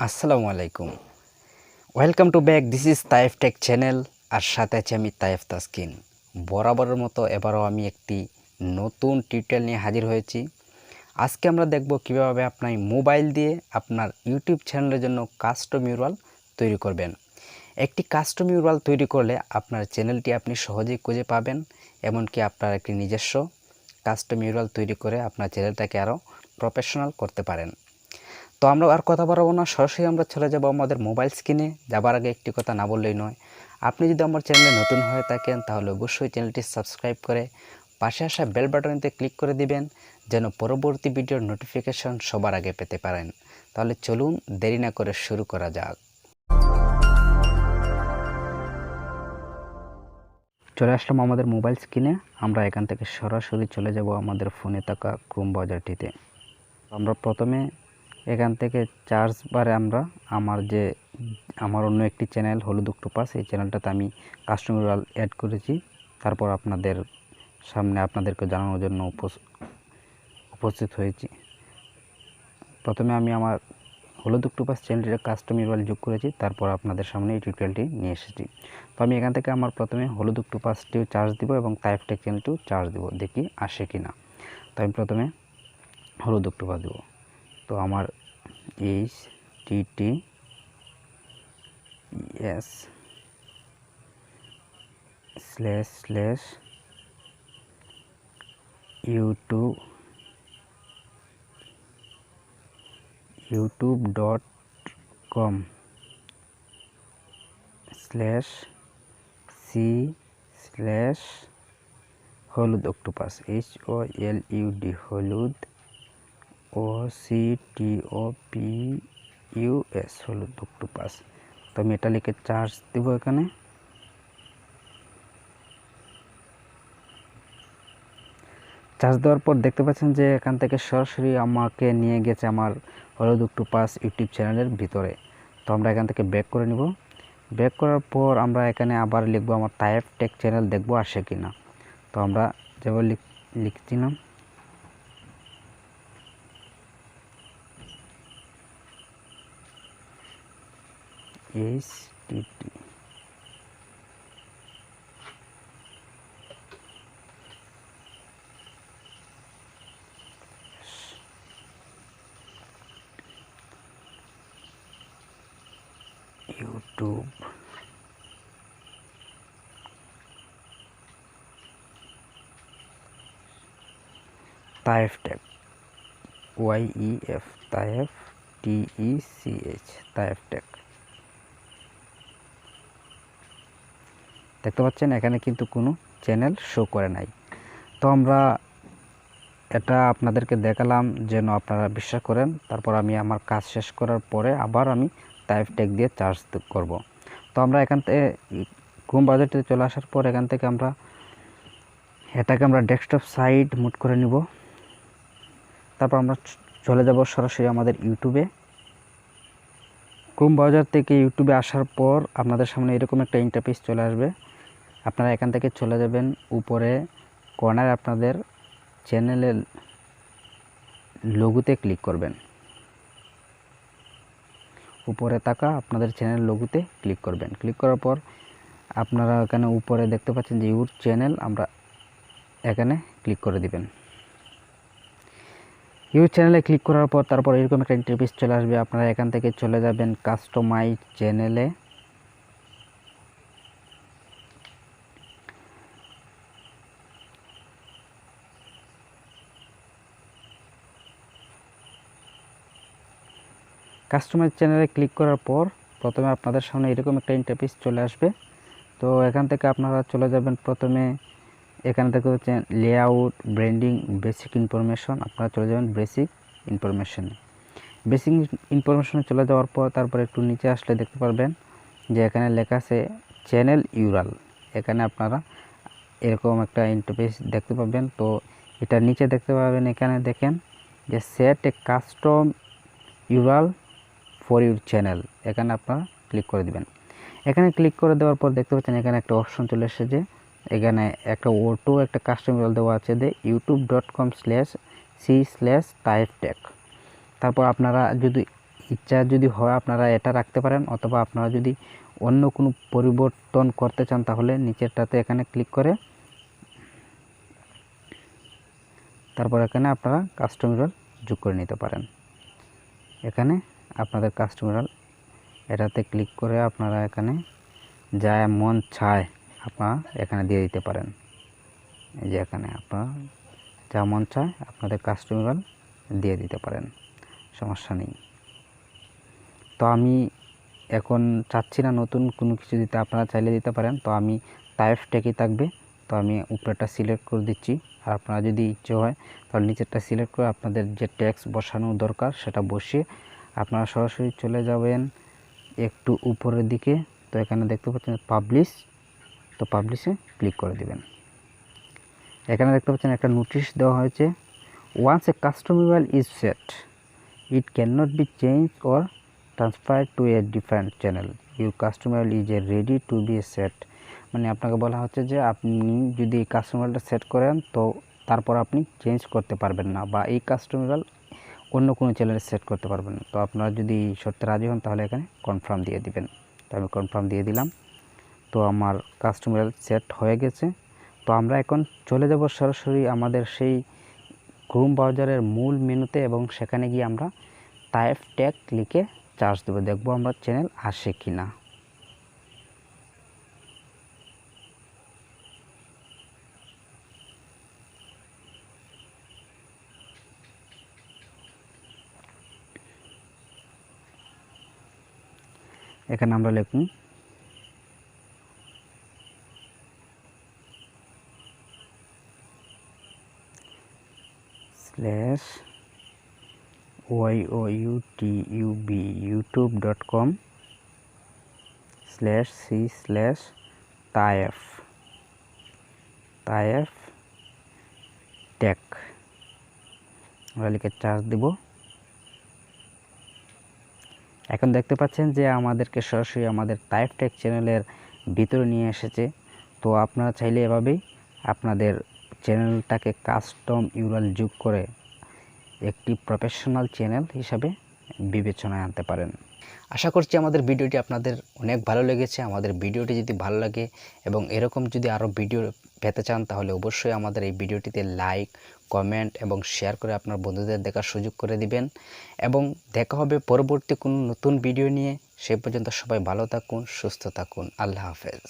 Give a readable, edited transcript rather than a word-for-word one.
আসসালামু আলাইকুম, welcome to back. This is Tayef tech channel, আর সাথে আছি আমি তায়েফ তাসকিন। বরাবরের মতো এবারও আমি একটি নতুন টিউটোরিয়াল নিয়ে হাজির হয়েছি। আজকে আমরা দেখব কিভাবে আপনার মোবাইল দিয়ে আপনার ইউটিউব চ্যানেলের জন্য কাস্টম ইউআরএল তৈরি করবেন। একটি কাস্টম ইউআরএল তৈরি করলে আপনার চ্যানেলটি আপনি সহজেই খুঁজে পাবেন, এমনকি আপনার একটি নিজস্ব কাস্টম ইউআরএল তৈরি করে আপনার চ্যানেলটাকে আরও প্রফেশনাল করতে পারেন। তো আমরা আর কথা বাড়াবো না, সরাসরি আমরা চলে যাব আমাদের মোবাইল স্ক্রিনে। যাবার আগে একটি কথা না বললেই নয়, আপনি যদি আমার চ্যানেলে নতুন হয়ে থাকেন তাহলে অবশ্যই চ্যানেলটি সাবস্ক্রাইব করে পাশে আসা বেল বাটনটিতে ক্লিক করে দিবেন, যেন পরবর্তী ভিডিওর নোটিফিকেশন সবার আগে পেতে পারেন। তাহলে চলুন দেরি না করে শুরু করা যাক। চলে আসলাম আমাদের মোবাইল স্ক্রিনে। আমরা এখান থেকে সরাসরি চলে যাব আমাদের ফোনে থাকা ক্রোম ব্রাউজারটিতে। আমরা প্রথমে এখান থেকে চার্জ বারে আমরা আমার অন্য একটি চ্যানেল হলুদ অক্টোপাস, এই চ্যানেলটাতে আমি কাস্টম ইউআরএল অ্যাড করেছি। তারপর আপনাদের সামনে আপনাদেরকে জানানোর জন্য উপস্থিত হয়েছি। প্রথমে আমি আমার হলুদ অক্টোপাস চ্যানেলটিতে কাস্টম ইউআরএল যোগ করেছি, তারপর আপনাদের সামনে এই টিউটোরিয়ালটি নিয়ে এসেছি। তো আমি এখান থেকে আমার প্রথমে হলুদ অক্টোপাসটিও চার্জ দিব এবং তায়েফ টেক চ্যানেলটিও চার্জ দিব, দেখি আসে কি না। তো আমি প্রথমে হলুদ অক্টোপাস দেব। তো আমার youtube.com/holudoktopus HOLUD OCTOPUS হলুদ অক্টোপাস। তো আমি এটা লিখে চার্জ দেব। এখানে চার্জ দেওয়ার পর দেখতে পাচ্ছেন যে এখান থেকে সরাসরি আমাকে নিয়ে গেছে আমার হলুদ অক্টোপাস ইউটিউব চ্যানেলের ভিতরে। তো আমরা এখান থেকে ব্যাক করে নিব। ব্যাক করার পর আমরা এখানে আবার লিখবো আমার তায়েফ টেক চ্যানেল, দেখবো আসে কি না। তো আমরা যেভাবে লিখছিলাম HTT YouTube Tayef tech YEF Tayef TECH Tayef tech. দেখতে পাচ্ছেন এখানে কিন্তু কোনো চ্যানেল শো করে নাই। তো আমরা এটা আপনাদেরকে দেখালাম যেন আপনারা বিশ্বাস করেন। তারপর আমি আমার কাজ শেষ করার পরে আবার আমি তায়েফ টেক দিয়ে চার্জ করব। তো আমরা এখান থেকে ক্রোম ব্রাউজারটিতে চলে আসার পর এখান থেকে এটাকে আমরা ডেস্কটপ সাইড মুড করে নিব। তারপর আমরা চলে যাব সরাসরি আমাদের ইউটিউবে। ক্রোম ব্রাউজার থেকে ইউটিউবে আসার পর আপনাদের সামনে এরকম একটা ইন্টারফেস চলে আসবে। আপনারা এখান থেকে চলে যাবেন উপরে কর্নারে আপনাদের চ্যানেলের লোগোতে ক্লিক করবেন। উপরে থাকা আপনাদের চ্যানেল লোগোতে ক্লিক করবেন। ক্লিক করার পর আপনারা এখানে উপরে দেখতে পাচ্ছেন যে ইউর চ্যানেল, আমরা এখানে ক্লিক করে দিবেন। ইউর চ্যানেলে ক্লিক করার পর তারপর এরকম একটা ইন্টারফেস চলে আসবে। আপনারা এখান থেকে চলে যাবেন কাস্টমাইজ চ্যানেলে। কাস্টমাইজ চ্যানেলে ক্লিক করার পর প্রথমে আপনাদের সামনে এরকম একটা ইন্টারফেস চলে আসবে। তো এখান থেকে আপনারা চলে যাবেন প্রথমে এখানে থেকে হচ্ছে লেআউট, ব্র্যান্ডিং, বেসিক ইনফরমেশন। আপনারা চলে যাবেন বেসিক ইনফরমেশনে। বেসিক ইনফরমেশনে চলে যাওয়ার পর তারপর একটু নিচে আসলে দেখতে পারবেন যে এখানে লেখা আছে চ্যানেল ইউআরএল। এখানে আপনারা এরকম একটা ইন্টারফেস দেখতে পাবেন। তো এটা নিচে দেখতে পাবেন, এখানে দেখেন যে set A custom URL for your channel. এখানে আপনারা ক্লিক করে দিবেন। এখানে ক্লিক করে দেওয়ার পর দেখতে পাচ্ছেন এখানে একটা অপশন চলে এসেছে যে এখানে একটা অটো একটা কাস্টম ইউআরএল দেওয়া আছে যে youtube.com/c/taiftek। তারপর আপনারা যদি ইচ্ছা যদি হয় আপনারা এটা রাখতে পারেন, অথবা আপনারা যদি অন্য কোনো পরিবর্তন করতে চান তাহলে নিচেরটাতে এখানে ক্লিক করে তারপর এখানে আপনারা কাস্টম ইউআরএল যোগ করে নিতে পারেন। এখানে আপনাদের কাস্টম ইউআরএল এটাতে ক্লিক করে আপনারা এখানে যা মন চায় আপনারা এখানে দিয়ে দিতে পারেন। এই যে এখানে আপনারা যা মন চায় আপনাদের কাস্টম ইউআরএল দিয়ে দিতে পারেন, সমস্যা নেই। তো আমি এখন চাচ্ছি না নতুন কোনো কিছু দিতে, আপনারা চাইলে দিতে পারেন। তো আমি তায়েফ টেকই থাকবে, তো আমি উপরেটা সিলেক্ট করে দিচ্ছি। আর আপনারা যদি ইচ্ছে হয় তাহলে নিচেরটা সিলেক্ট করে আপনাদের যে ট্যাক্স বসানো দরকার সেটা বসিয়ে আপনারা সরাসরি চলে যাবেন একটু উপরের দিকে। তো এখানে দেখতে পাচ্ছেন পাবলিশ, তো পাবলিশে ক্লিক করে দিবেন। এখানে দেখতে পাচ্ছেন একটা নোটিশ দেওয়া হয়েছে, once a custom URL is set it can not be change or transfer to a different channel, your custom URL is already to be set. মানে আপনাকে বলা হচ্ছে যে আপনি যদি এই কাস্টম ইউআরএলটা সেট করেন তো তারপর আপনি চেঞ্জ করতে পারবেন না, বা এই কাস্টম ইউআরএল অন্য কোনো চ্যানেলে সেট করতে পারবেন না। তো আপনারা যদি শর্তে রাজি হন তাহলে এখানে কনফার্ম দিয়ে দিবেন। তো আমি কনফার্ম দিয়ে দিলাম। তো আমার কাস্টম ইউআরএল সেট হয়ে গেছে। তো আমরা এখন চলে যাব সরাসরি আমাদের সেই ক্রোম ব্রাউজারের মূল মেনুতে, এবং সেখানে গিয়ে আমরা তায়েফ টেক লিখে চার্জ দেবো, দেখবো আমরা চ্যানেল আসে কি না। এখানে আমরা লিখুন /youtube youtube.com/c/Tayef টেক আমরা লিখে চার্জ দেব। এখন দেখতে পাচ্ছেন যে আমাদেরকে সরাসরি আমাদের তায়েফ টেক চ্যানেলের ভিতরে নিয়ে এসেছে। তো আপনারা চাইলে এভাবেই আপনাদের চ্যানেলটাকে কাস্টম ইউআরএল যোগ করে একটি প্রফেশনাল চ্যানেল হিসাবে বিবেচনায় আনতে পারেন। আশা করছি আমাদের ভিডিওটি আপনাদের অনেক ভালো লেগেছে। আমাদের ভিডিওটি যদি ভালো লাগে এবং এরকম যদি আরও ভিডিও পেতে চান তাহলে অবশ্যই আমাদের এই ভিডিওটিতে লাইক, কমেন্ট এবং শেয়ার করে আপনার বন্ধুদের দেখার সুযোগ করে দিবেন। এবং দেখা হবে পরবর্তী কোনো নতুন ভিডিও নিয়ে। সেই পর্যন্ত সবাই ভালো থাকুন, সুস্থ থাকুন। আল্লাহ হাফেজ।